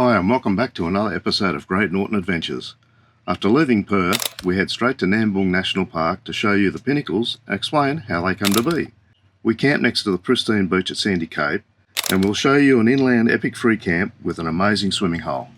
Hi and welcome back to another episode of Great Northern Adventures. After leaving Perth, we head straight to Nambung National Park to show you the Pinnacles and explain how they come to be. We camp next to the pristine beach at Sandy Cape, and we'll show you an inland epic free camp with an amazing swimming hole.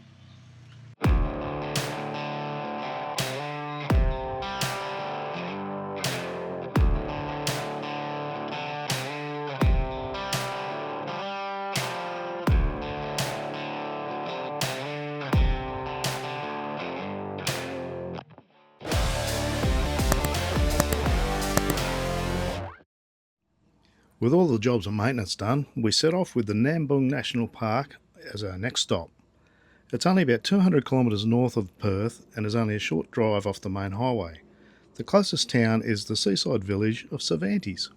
With all the jobs and maintenance done, we set off with the Nambung National Park as our next stop. It's only about 200 kilometres north of Perth and is only a short drive off the main highway. The closest town is the seaside village of Seabreeze.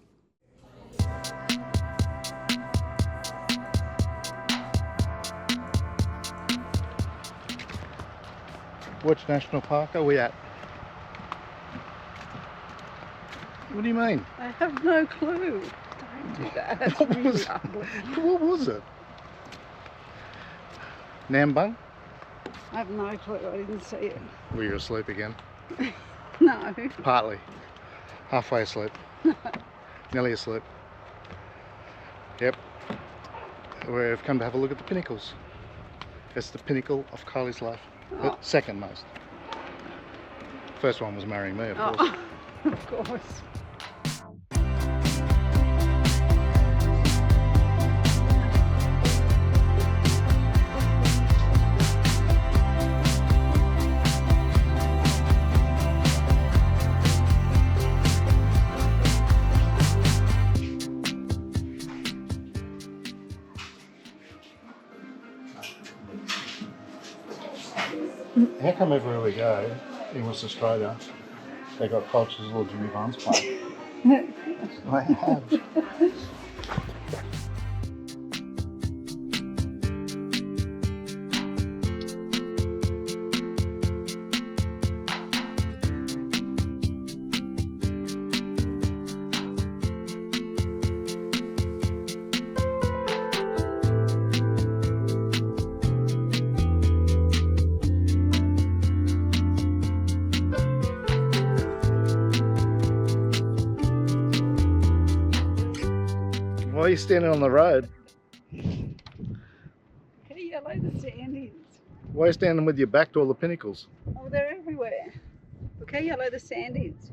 Which national park are we at? What do you mean? I have no clue. Don't do that. That's really ugly. What was it? Nambung? I have no clue. I didn't see it. Were you asleep again? No. Partly. Halfway asleep. Nearly asleep. Yep. We've come to have a look at the Pinnacles. It's the pinnacle of Kylie's life. Oh. Second most. First one was marrying me, of course. Of course. How come everywhere we go in West Australia, they got cultures of Lord Jimmy Barnes play? They have. Why are you standing on the road? How yellow the sand is. Why are you standing with your back to all the Pinnacles? Oh, they're everywhere. Look how yellow the sand is.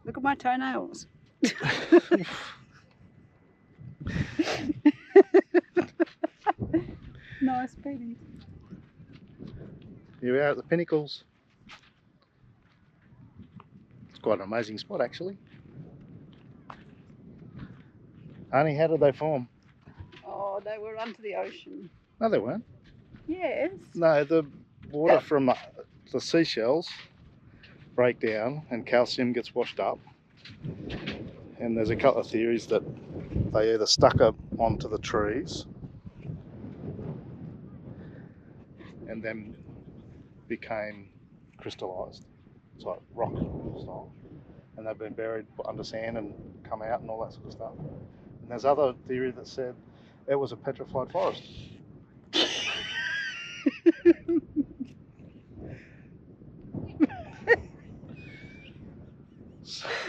Look at my toenails. Nice Petey. Here we are at the Pinnacles. It's quite an amazing spot actually. Arnie, how did they form? Oh, they were under the ocean. No, they weren't. Yes. No, the water from the seashells break down and calcium gets washed up. And there's a couple of theories that they either stuck up onto the trees and then became crystallised. It's like rock style. And they've been buried under sand and come out and all that sort of stuff. And there's other theory that said it was a petrified forest.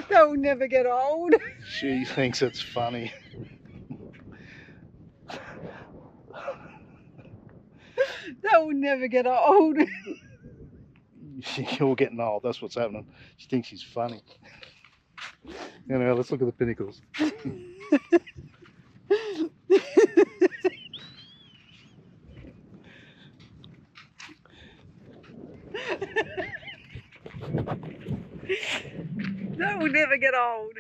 They'll never get old. She thinks it's funny. They'll never get old. You're getting old, that's what's happening. She thinks she's funny. Anyway, let's look at the Pinnacles. They will never get old.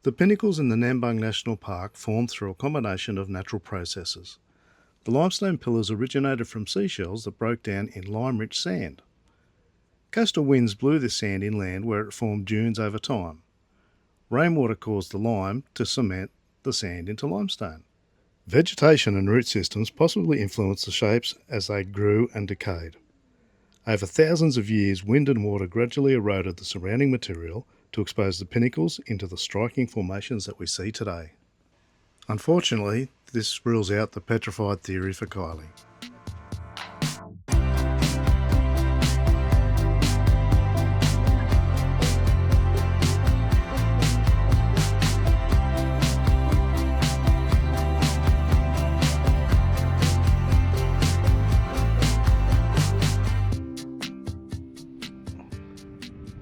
The Pinnacles in the Nambung National Park formed through a combination of natural processes. The limestone pillars originated from seashells that broke down in lime-rich sand. Coastal winds blew this sand inland where it formed dunes over time. Rainwater caused the lime to cement the sand into limestone. Vegetation and root systems possibly influenced the shapes as they grew and decayed. Over thousands of years, wind and water gradually eroded the surrounding material to expose the Pinnacles into the striking formations that we see today. Unfortunately, this rules out the petrified theory for Kylie.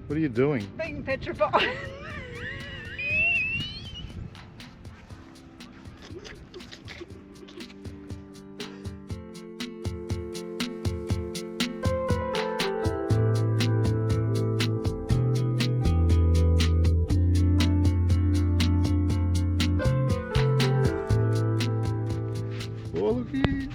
What are you doing? Being petrified. Oh, look at you.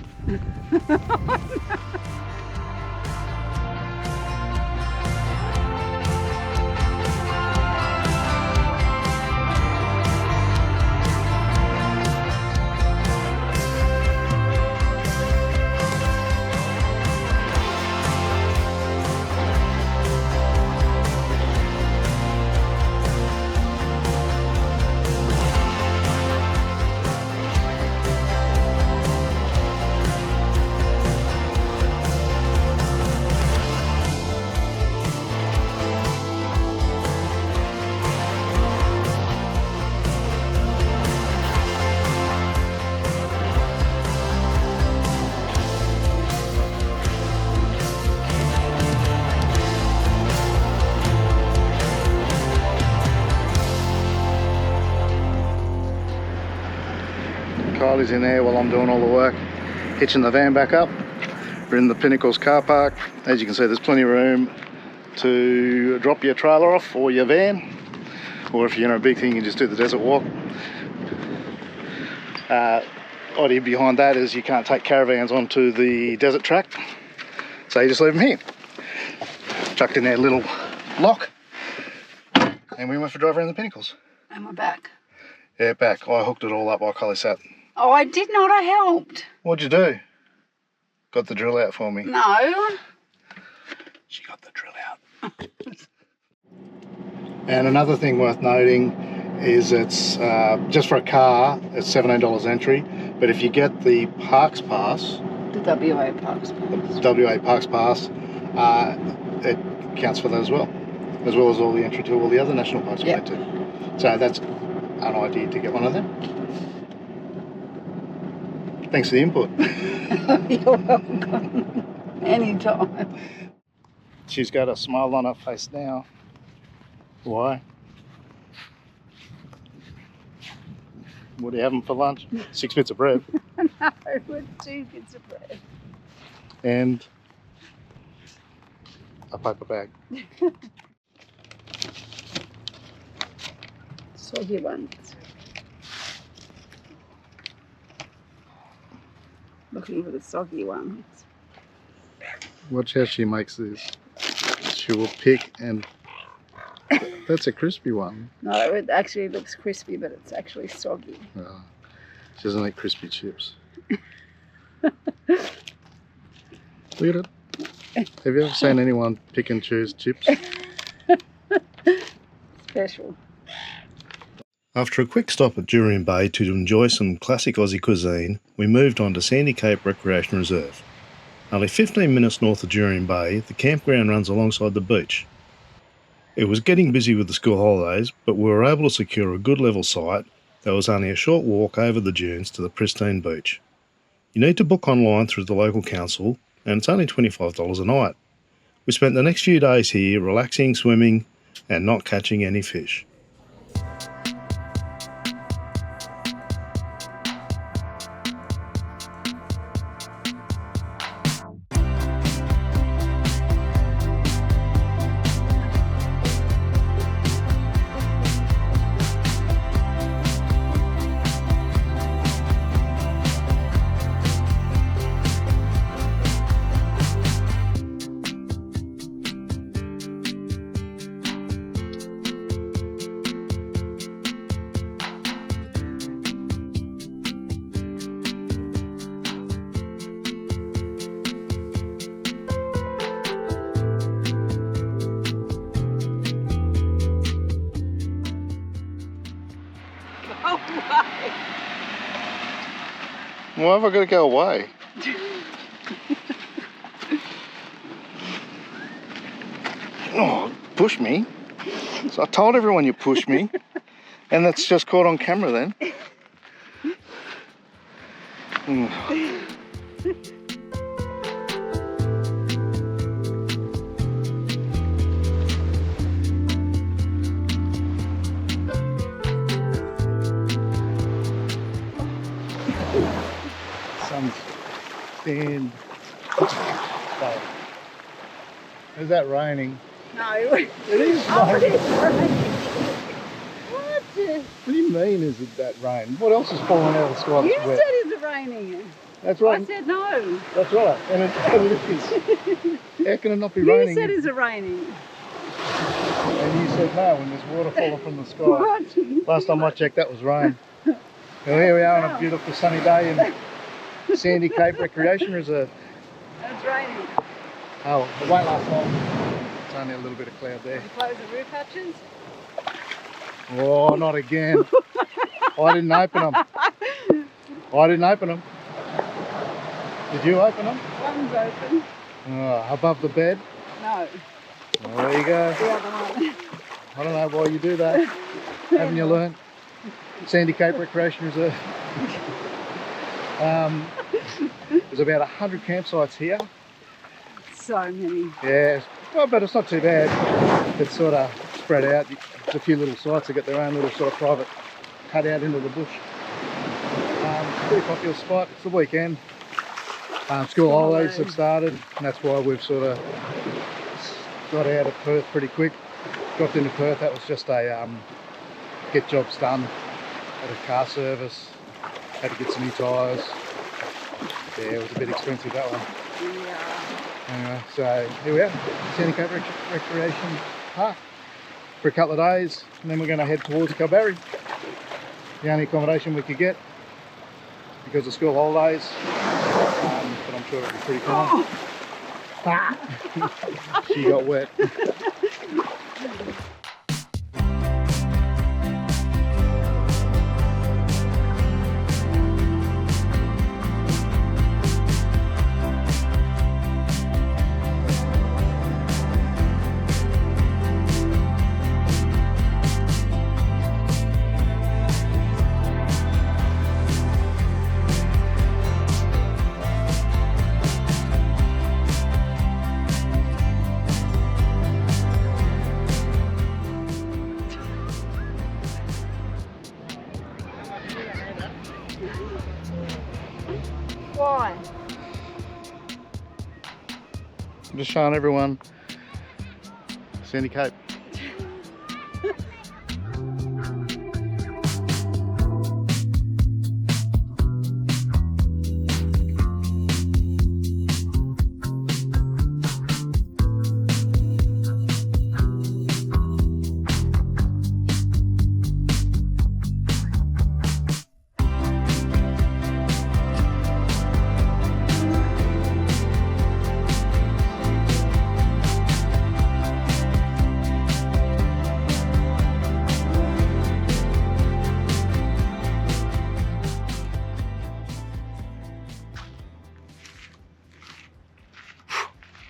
Kylie's in there while I'm doing all the work, hitching the van back up. We're in the Pinnacles car park. As you can see, there's plenty of room to drop your trailer off or your van, or if you're in a big thing, you can just do the desert walk. Idea behind that is you can't take caravans onto the desert track, so you just leave them here, chucked in their little lock, and we went for a drive around the Pinnacles. And we're back. Yeah, back. I hooked it all up while Kylie sat. Oh, I did not. I helped. What'd you do? Got the drill out for me. No. She got the drill out. And another thing worth noting is it's just for a car, it's $17 entry. But if you get the Parks Pass, The WA Parks Pass. the WA Parks Pass, it counts for that as well as all the entry to all the other national parks we Yep. went to. So that's an idea to get one of them. Thanks for the input. You're welcome. Anytime. She's got a smile on her face now. Why? What are you having for lunch? 6 bits of bread. No, with 2 bits of bread. And a paper bag. Soggy ones. Looking for the soggy ones. Watch how she makes this. She will pick and... That's a crispy one. No, it actually looks crispy, but it's actually soggy. Oh, she doesn't eat crispy chips. Look at it. Have you ever seen anyone pick and choose chips? Special. After a quick stop at Jurien Bay to enjoy some classic Aussie cuisine, we moved on to Sandy Cape Recreation Reserve. Only 15 minutes north of Jurien Bay, the campground runs alongside the beach. It was getting busy with the school holidays, but we were able to secure a good level site that was only a short walk over the dunes to the pristine beach. You need to book online through the local council, and it's only $25 a night. We spent the next few days here relaxing, swimming, and not catching any fish. Why have I got to go away? Oh, push me. So I told everyone you pushed me. And that's just caught on camera then. Sun's stand. Is that raining? No. It is Oh, it raining. is raining. What? What do you mean is it that rain? What else is falling out of the sky You that's wet? said it's raining. That's right. I said no. That's right. And it is. How can it not be You raining? said it's raining. And you said no when there's water falling from the sky. What? Last time I checked, that was rain. Well, here we are on a beautiful sunny day in Sandy Cape Recreation Reserve. It's raining. Oh, it won't last long. It's only a little bit of cloud there. You close the roof hatches? Oh, not again. I didn't open them. I didn't open them. Did you open them? One's open. Oh, above the bed? No. Well, there you go. The other one. I don't know why you do that. Haven't you learned? Sandy Cape Recreation Reserve. There's about 100 campsites here. So many. Yeah, well, but it's not too bad. It's sort of spread out. There's a few little sites that get their own little sort of private cut out into the bush. Pretty popular spot. It's the weekend. School holidays have started, and that's why we've sort of got out of Perth pretty quick. Dropped into Perth. That was just a get jobs done at a car service. Had to get some new tyres. Yeah, it was a bit expensive, that one. Yeah. Anyway, so here we are, Sandy Cape Recreation Park for a couple of days, and then we're going to head towards Kalbarri. The only accommodation we could get because of school holidays, but I'm sure it'll be pretty fine. She got wet. Why? I'm just showing everyone Sandy Cape.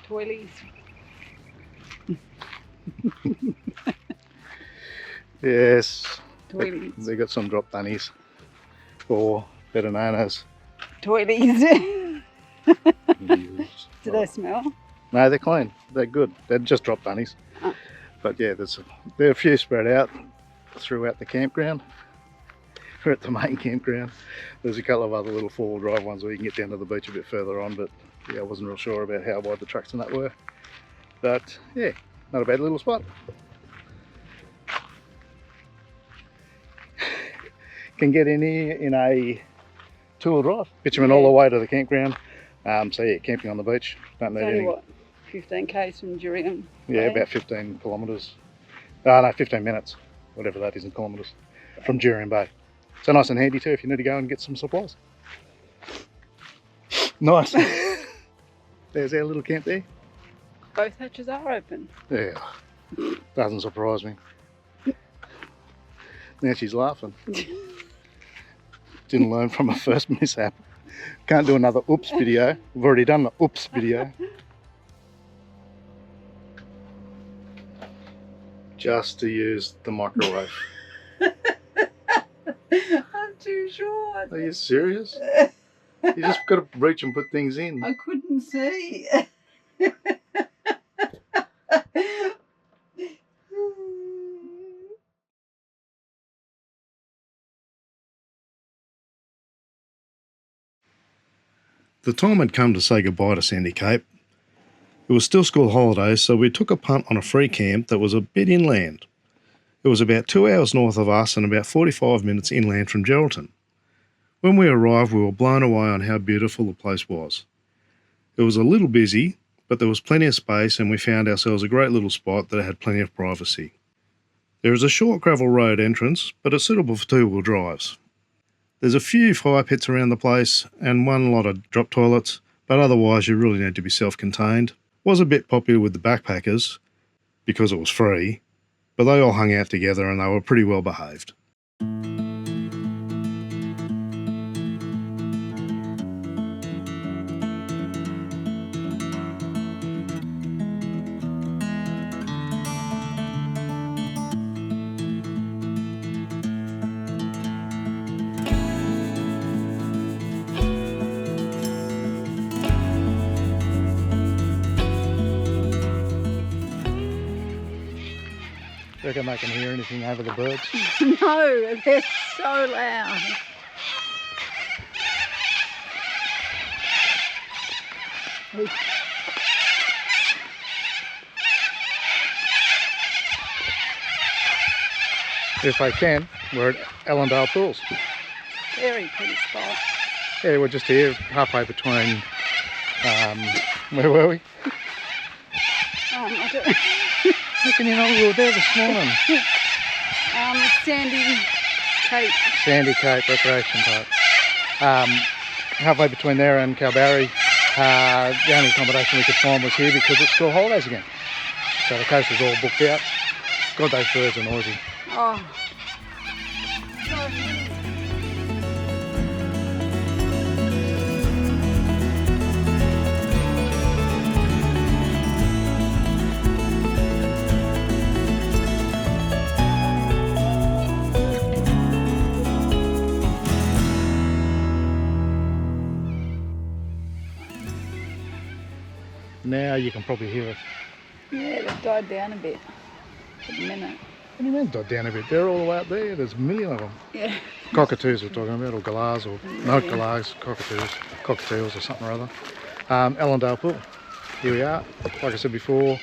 Toilies. Yes, Toilies. they got some drop dunnies, or better known as Toilies. Do they smell? No, they're clean. They're good. They're just drop dunnies. Oh. But yeah, there are a few spread out throughout the campground. We're at the main campground. There's a couple of other little four-wheel drive ones where you can get down to the beach a bit further on, but yeah, I wasn't real sure about how wide the trucks and that were. But yeah, not a bad little spot. Can get in here in a two-wheel drive. Bitumen all the way to the campground. So yeah, camping on the beach. Don't need It's only any. what, 15 k's from Jurien Yeah, Bay? about 15 kilometres. No, 15 minutes, whatever that is in kilometres, from Jurien Bay. So nice and handy too if you need to go and get some supplies. Nice. There's our little camp there. Both hatches are open. Yeah, doesn't surprise me. Now she's laughing. Didn't learn from her first mishap. Can't do another oops video. We've already done the oops video. Just to use the microwave. I'm too short. Are you serious? You just got to reach and put things in. I couldn't see. The time had come to say goodbye to Sandy Cape. It was still school holidays, so we took a punt on a free camp that was a bit inland. It was about 2 hours north of us and about 45 minutes inland from Geraldton. When we arrived, we were blown away on how beautiful the place was. It was a little busy, but there was plenty of space and we found ourselves a great little spot that had plenty of privacy. There is a short gravel road entrance, but it's suitable for two-wheel drives. There's a few fire pits around the place and one lot of drop toilets, but otherwise you really need to be self-contained. Was a bit popular with the backpackers because it was free, but they all hung out together and they were pretty well behaved. Reckon they can hear anything over the birds? No, they're so loud. If they can, we're at Ellendale Pools. Very pretty spot. Yeah, we're just here, halfway between, where were we? I don't How can you know we were there this morning? Sandy Cape. Sandy Cape Recreation Park. Halfway between there and Kalbarri, the only accommodation we could find was here because it's school holidays again. So the coast is all booked out. God, those birds are noisy. Oh. Now you can probably hear it. Yeah, they've died down a bit for the minute. What do you mean died down a bit? They're all the way up there. There's a million of them. Yeah. Cockatoos we're talking about, or galahs, or not galahs, cockatoos or something or other. Ellendale Pool. Here we are. Like I said before,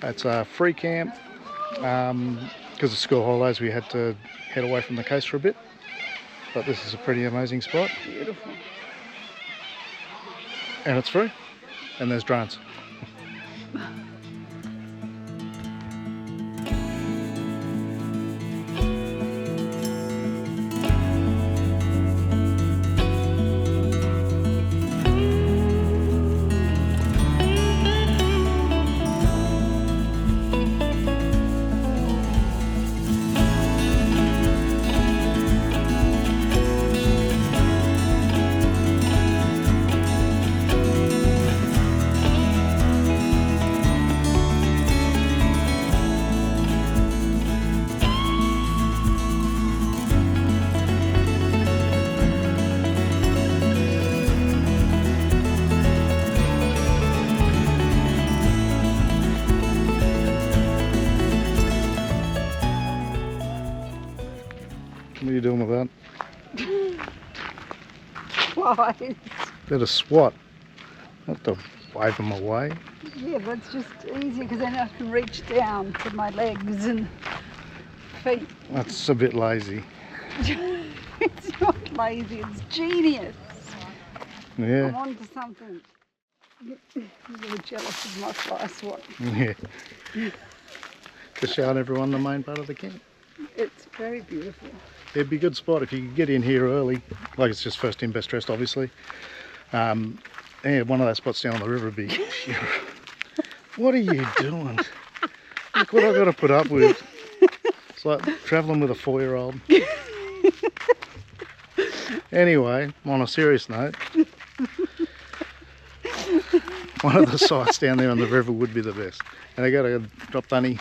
it's a free camp. Because of school holidays we had to head away from the coast for a bit. But this is a pretty amazing spot. Beautiful. And it's free. And there's drones. What are you doing with that? Flies. They're a swat. Not to wave them away. Yeah, but it's just easier because then I can reach down with my legs and feet. That's a bit lazy. It's not lazy, it's genius. Yeah. I'm on to something. I'm a little jealous of my fly swat. Yeah. Just showing everyone the main part of the camp. It's very beautiful. It'd be a good spot if you could get in here early. Like it's just first in, best dressed, obviously. Yeah, one of those spots down on the river would be... What are you doing? Look what I've got to put up with. It's like travelling with a 4-year-old. Anyway, on a serious note, one of the sites down there on the river would be the best. And they got a drop dunny,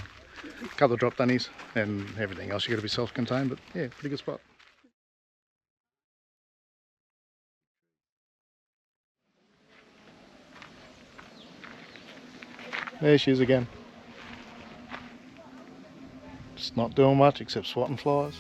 a couple of drop dunnies, and everything else. You got to be self-contained, but yeah, pretty good spot. There she is again. Just not doing much except swatting flies.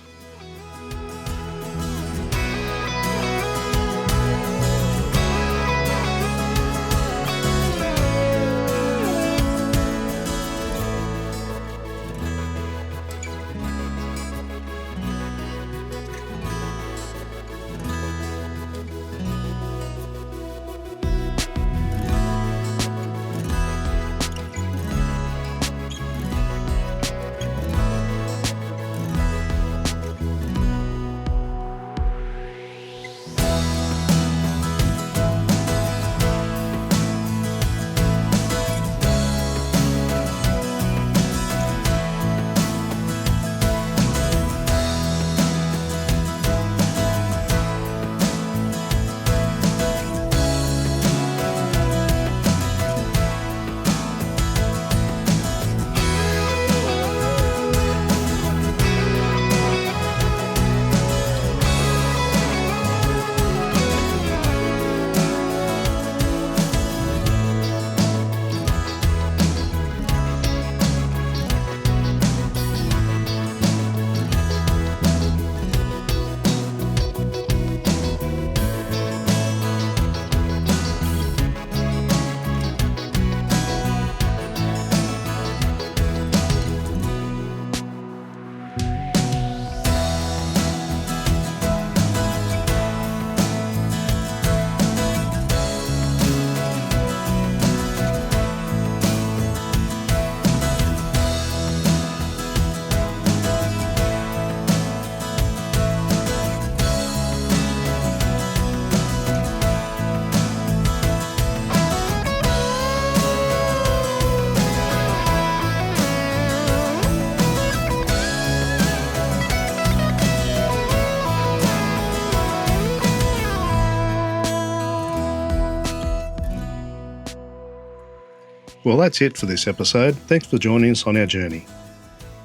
Well, that's it for this episode. Thanks for joining us on our journey.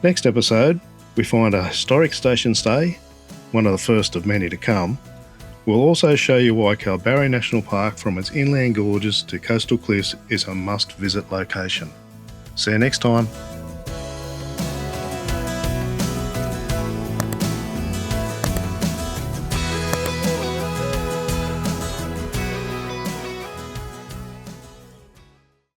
Next episode, we find a historic station stay, one of the first of many to come. We'll also show you why Kalbarri National Park, from its inland gorges to coastal cliffs, is a must-visit location. See you next time.